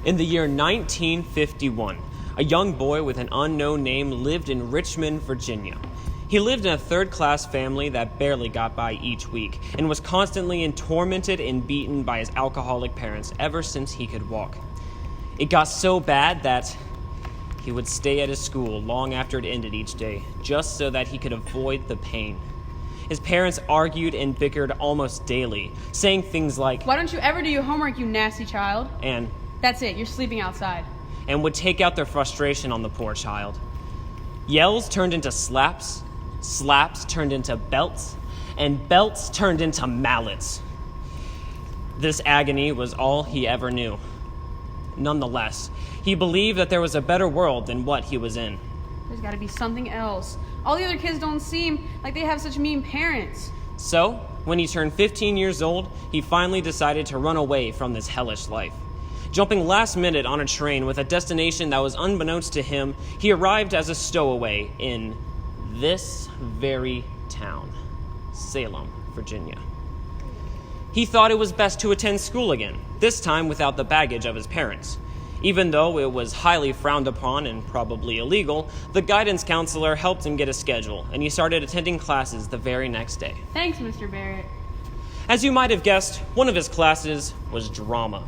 In the year 1951, a young boy with an unknown name lived in Richmond, Virginia. He lived in a third-class family that barely got by each week and was constantly tormented and beaten by his alcoholic parents ever since he could walk. It got so bad that he would stay at his school long after it ended each day, just so that he could avoid the pain. His parents argued and bickered almost daily, saying things like, "Why don't you ever do your homework, you nasty child?" and "That's it, you're sleeping outside." and would take out their frustration on the poor child. Yells turned into slaps, slaps turned into belts, and belts turned into mallets. This agony was all he ever knew. Nonetheless, he believed that there was a better world than what he was in. There's got to be something else. All the other kids don't seem like they have such mean parents. So, when he turned 15 years old, he finally decided to run away from this hellish life. Jumping last minute on a train with a destination that was unbeknownst to him, he arrived as a stowaway in this very town, Salem, Virginia. He thought it was best to attend school again, this time without the baggage of his parents. Even though it was highly frowned upon and probably illegal, the guidance counselor helped him get a schedule, and he started attending classes the very next day. Thanks, Mr. Barrett. As you might have guessed, one of his classes was drama.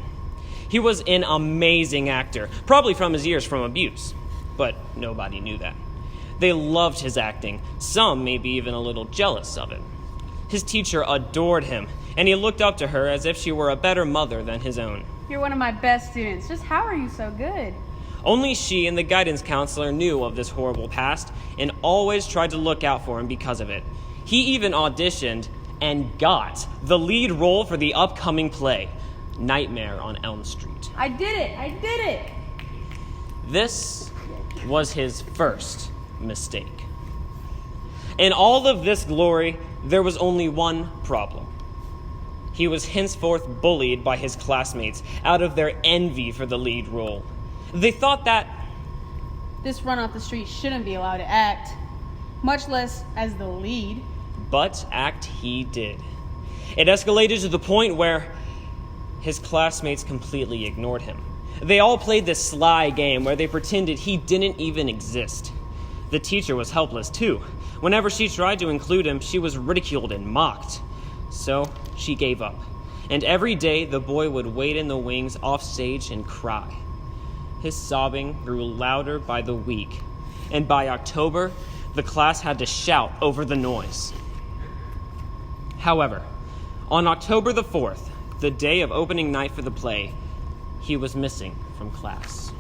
He was an amazing actor, probably from his years from abuse, but nobody knew that. They loved his acting, some maybe even a little jealous of it. His teacher adored him, and he looked up to her as if she were a better mother than his own. You're one of my best students. Just how are you so good? Only she and the guidance counselor knew of this horrible past and always tried to look out for him because of it. He even auditioned and got the lead role for the upcoming play, Nightmare on Elm Street. I did it! This was his first mistake. In all of this glory, there was only one problem. He was henceforth bullied by his classmates out of their envy for the lead role. They thought that This run off the street shouldn't be allowed to act, much less as the lead. but act he did. It escalated to the point where his classmates completely ignored him. They all played this sly game where they pretended he didn't even exist. The teacher was helpless too. Whenever she tried to include him, she was ridiculed and mocked. So she gave up. And every day the boy would wait in the wings off stage and cry. His sobbing grew louder by the week. And by October, the class had to shout over the noise. However, on October the 4th, the day of opening night for the play, he was missing from class.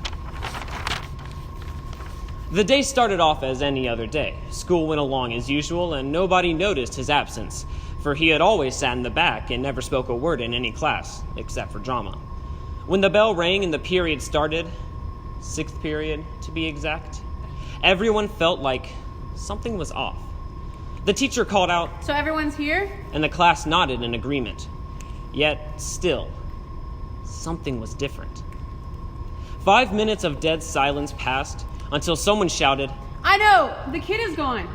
The day started off as any other day. School went along as usual, and nobody noticed his absence, for he had always sat in the back and never spoke a word in any class, except for drama. When the bell rang and the period started, 6th period to be exact, everyone felt like something was off. The teacher called out, "So everyone's here?" and the class nodded in agreement. Yet, still, something was different. 5 minutes of dead silence passed until someone shouted, "I know! The kid is gone!"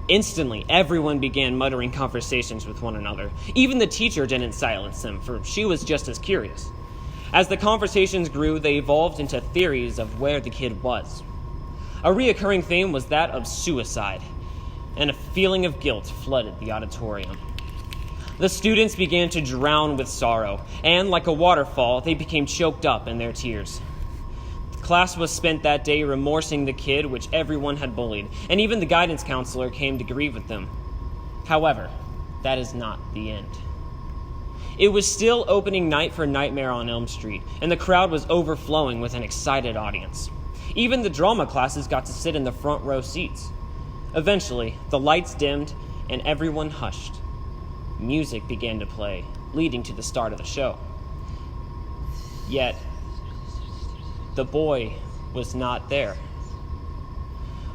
Instantly, everyone began muttering conversations with one another. Even the teacher didn't silence them, for she was just as curious. As the conversations grew, they evolved into theories of where the kid was. A reoccurring theme was that of suicide, and a feeling of guilt flooded the auditorium. The students began to drown with sorrow, and like a waterfall, they became choked up in their tears. The class was spent that day remorsing the kid which everyone had bullied, and even the guidance counselor came to grieve with them. However, that is not the end. It was still opening night for Nightmare on Elm Street, and the crowd was overflowing with an excited audience. Even the drama classes got to sit in the front row seats. Eventually, the lights dimmed, and everyone hushed. Music began to play, leading to the start of the show. Yet, the boy was not there.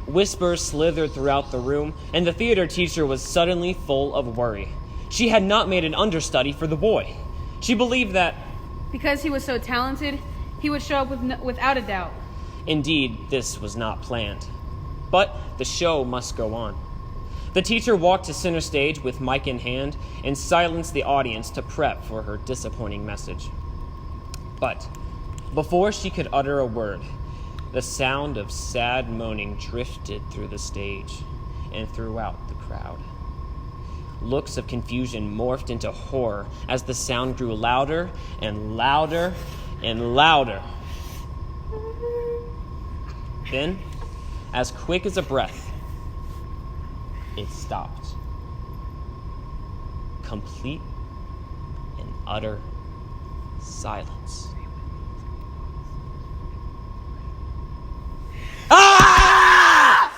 Whispers slithered throughout the room, and the theater teacher was suddenly full of worry. She had not made an understudy for the boy. She believed that, Because he was so talented, he would show up without a doubt. indeed, this was not planned. But the show must go on. The teacher walked to center stage with mic in hand and silenced the audience to prep for her disappointing message. But Before she could utter a word, the sound of sad moaning drifted through the stage and throughout the crowd. Looks of confusion morphed into horror as the sound grew louder and louder and louder. Then, as quick as a breath, it stopped. Complete and utter silence. Ah!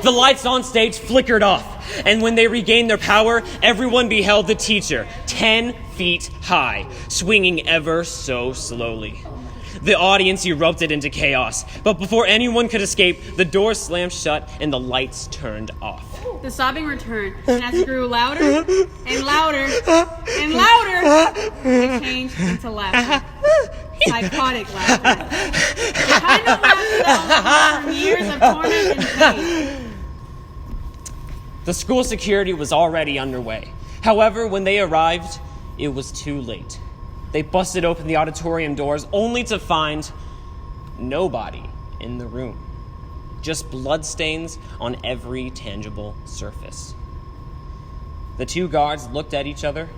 The lights on stage flickered off, and when they regained their power, everyone beheld the teacher, 10 feet high, swinging ever so slowly. The audience erupted into chaos, but before anyone could escape, the door slammed shut and the lights turned off. The sobbing returned, and as it grew louder and louder and louder, it changed into laughter. Psychotic laughter. The kind of laughter that was from years of torment and pain. The school security was already underway. However, when they arrived, it was too late. They busted open the auditorium doors only to find nobody in the room. Just bloodstains on every tangible surface. The two guards looked at each other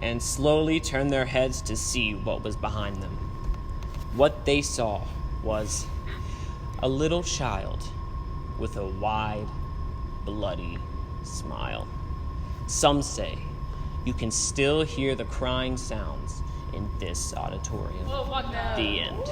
and slowly turned their heads to see what was behind them. What they saw was a little child with a wide, bloody smile. Some say you can still hear the crying sounds in this auditorium. The end.